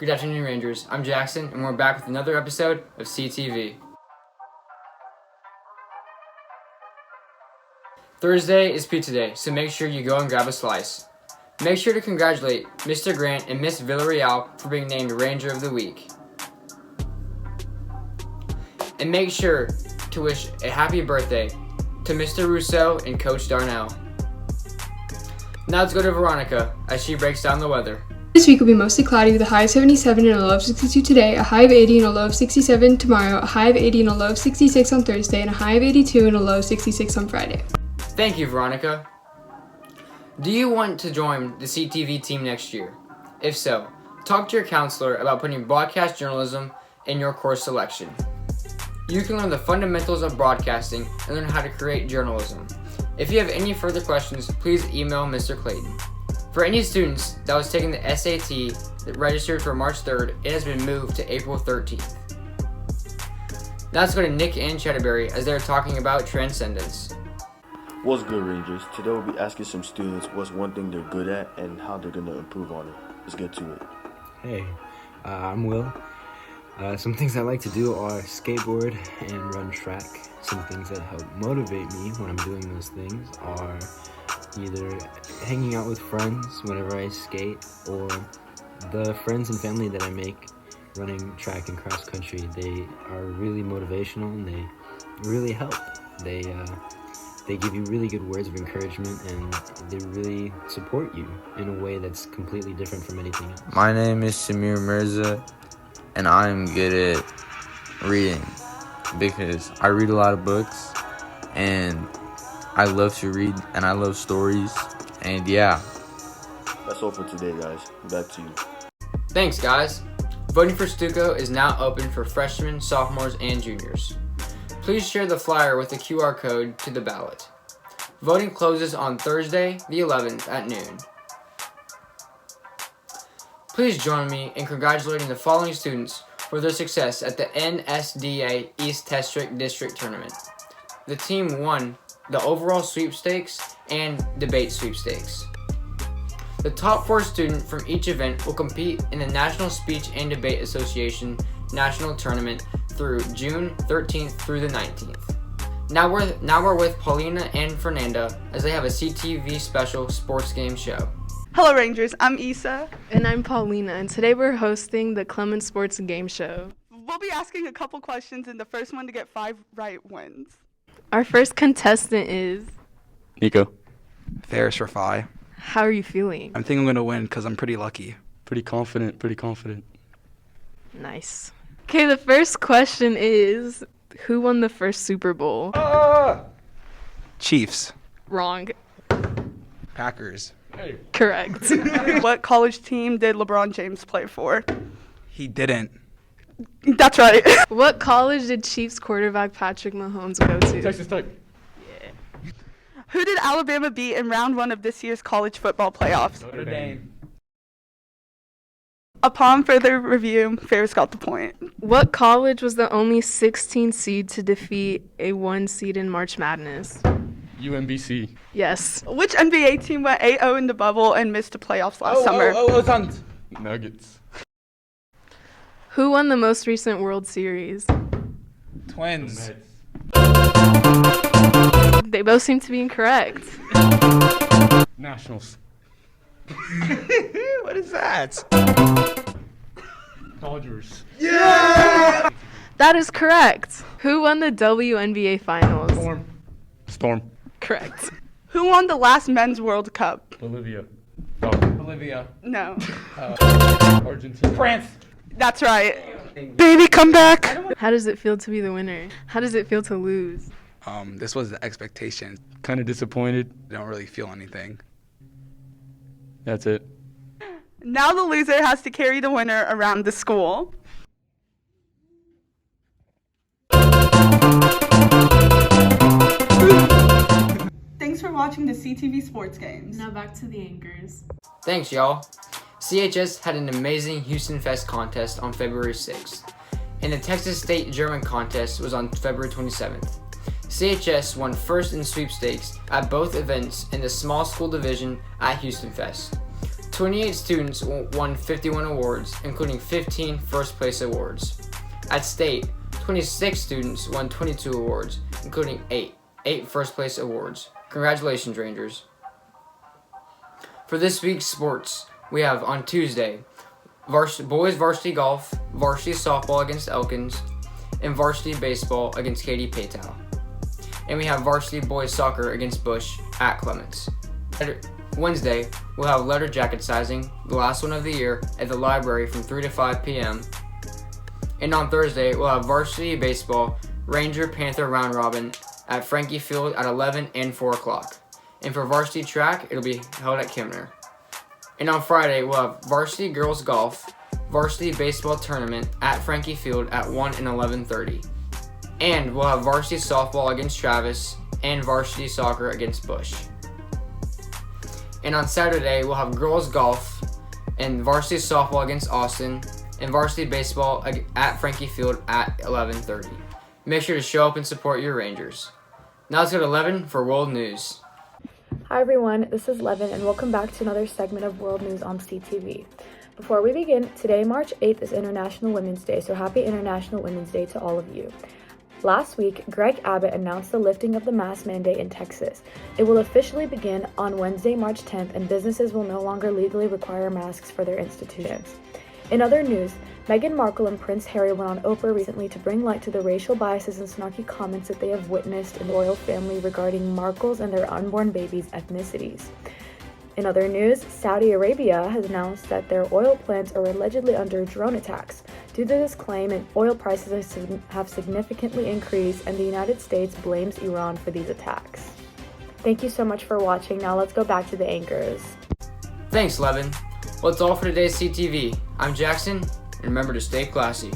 Good afternoon, Rangers. I'm Jackson, and we're back with another episode of CTV. Thursday is pizza day, so make sure you go and grab a slice. Make sure to congratulate Mr. Grant and Miss Villarreal for being named Ranger of the Week. And make sure to wish a happy birthday to Mr. Rousseau and Coach Darnell. Now let's go to Veronica as she breaks down the weather. This week will be mostly cloudy with a high of 77 and a low of 62 today, a high of 80 and a low of 67 tomorrow, a high of 80 and a low of 66 on Thursday, and a high of 82 and a low of 66 on Friday. Thank you, Veronica. Do you want to join the CTV team next year? If so, talk to your counselor about putting broadcast journalism in your course selection. You can learn the fundamentals of broadcasting and learn how to create journalism. If you have any further questions, please email Mr. Clayton. For any students that was taking the SAT that registered for March 3rd, it has been moved to April 13th. Now let's go to Nick and Chatterberry as they're talking about transcendence. What's good, Rangers? Today we'll be asking some students what's one thing they're good at and how they're going to improve on it. Let's get to it. Hey, I'm Will. Some things I like to do are skateboard and run track. Some things that help motivate me when I'm doing those things are either hanging out with friends whenever I skate, or the friends and family that I make running track and cross country. They are really motivational and they really help. They give you really good words of encouragement and they really support you in a way that's completely different from anything else. My name is Shamir Mirza and I'm good at reading because I read a lot of books and I love to read and I love stories, and yeah. That's all for today, guys. Back to you. Thanks, guys. Voting for Stuco is now open for freshmen, sophomores, and juniors. Please share the flyer with the QR code to the ballot. Voting closes on Thursday, the 11th at noon. Please join me in congratulating the following students for their success at the NSDA East District Tournament. The team won the overall sweepstakes and debate sweepstakes. The top 4 students from each event will compete in the National Speech and Debate Association National Tournament through June 13th through the 19th. Now we're with Paulina and Fernanda as they have a CTV special sports game show. Hello Rangers, I'm Issa. And I'm Paulina, and today we're hosting the Clements Sports Game Show. We'll be asking a couple questions, and the first one to get 5 right wins. Our first contestant is... Nico. Ferris Rafai. How are you feeling? I think I'm going to win because I'm pretty lucky. Pretty confident. Nice. Okay, the first question is, who won the first Super Bowl? Chiefs. Wrong. Packers. Hey. Correct. What college team did LeBron James play for? He didn't. That's right. What college did Chiefs quarterback Patrick Mahomes go to? Texas Tech. Who did Alabama beat in round 1 of this year's college football playoffs? Notre Dame. Upon further review, Ferris got the point. What college was the only 16 seed to defeat a 1 seed in March Madness? UMBC. Yes. Which NBA team went 8-0 in the bubble and missed the playoffs last summer? Nuggets. Who won the most recent World Series? Twins. They both seem to be incorrect. Nationals. What is that? Dodgers. That is correct. Who won the WNBA Finals? Storm. Correct. Who won the last Men's World Cup? Bolivia. Bolivia. No. Argentina. France. That's right. Baby, come back. How does it feel to be the winner? How does it feel to lose? This was the expectation. Kind of disappointed. I don't really feel anything. That's it. Now the loser has to carry the winner around the school. Thanks for watching the CTV Sports Games. Now back to the anchors. Thanks, y'all. CHS had an amazing Houston Fest contest on February 6th, and the Texas State German contest was on February 27th. CHS won first in sweepstakes at both events in the small school division at Houston Fest. 28 students won 51 awards, including 15 first place awards. At state, 26 students won 22 awards, including 8 first place awards. Congratulations, Rangers. For this week's sports, we have on Tuesday, boys varsity golf, varsity softball against Elkins, and varsity baseball against Katy Paytow. And we have varsity boys soccer against Bush at Clements. Wednesday, we'll have letter jacket sizing, the last one of the year, at the library from 3 to 5 p.m. And on Thursday, we'll have varsity baseball, Ranger Panther round robin at Frankie Field at 11 and 4 o'clock. And for varsity track, it'll be held at Kimner. And on Friday, we'll have varsity girls golf, varsity baseball tournament at Frankie Field at 1 and 11:30. And we'll have varsity softball against Travis and varsity soccer against Bush. And on Saturday, we'll have girls golf and varsity softball against Austin and varsity baseball at Frankie Field at 11:30. Make sure to show up and support your Rangers. Now let's go to Levin for World News. Hi everyone, this is Levin and welcome back to another segment of World News on CTV. Before we begin, today March 8th is International Women's Day, so happy International Women's Day to all of you. Last week, Greg Abbott announced the lifting of the mask mandate in Texas. It will officially begin on Wednesday, March 10th, and businesses will no longer legally require masks for their institutions. In other news, Meghan Markle and Prince Harry went on Oprah recently to bring light to the racial biases and snarky comments that they have witnessed in the royal family regarding Markles and their unborn babies' ethnicities. In other news, Saudi Arabia has announced that their oil plants are allegedly under drone attacks. Due to this claim, oil prices have significantly increased, and the United States blames Iran for these attacks. Thank you so much for watching. Now let's go back to the anchors. Thanks, Levin. Well, that's all for today's CTV. I'm Jackson, and remember to stay classy.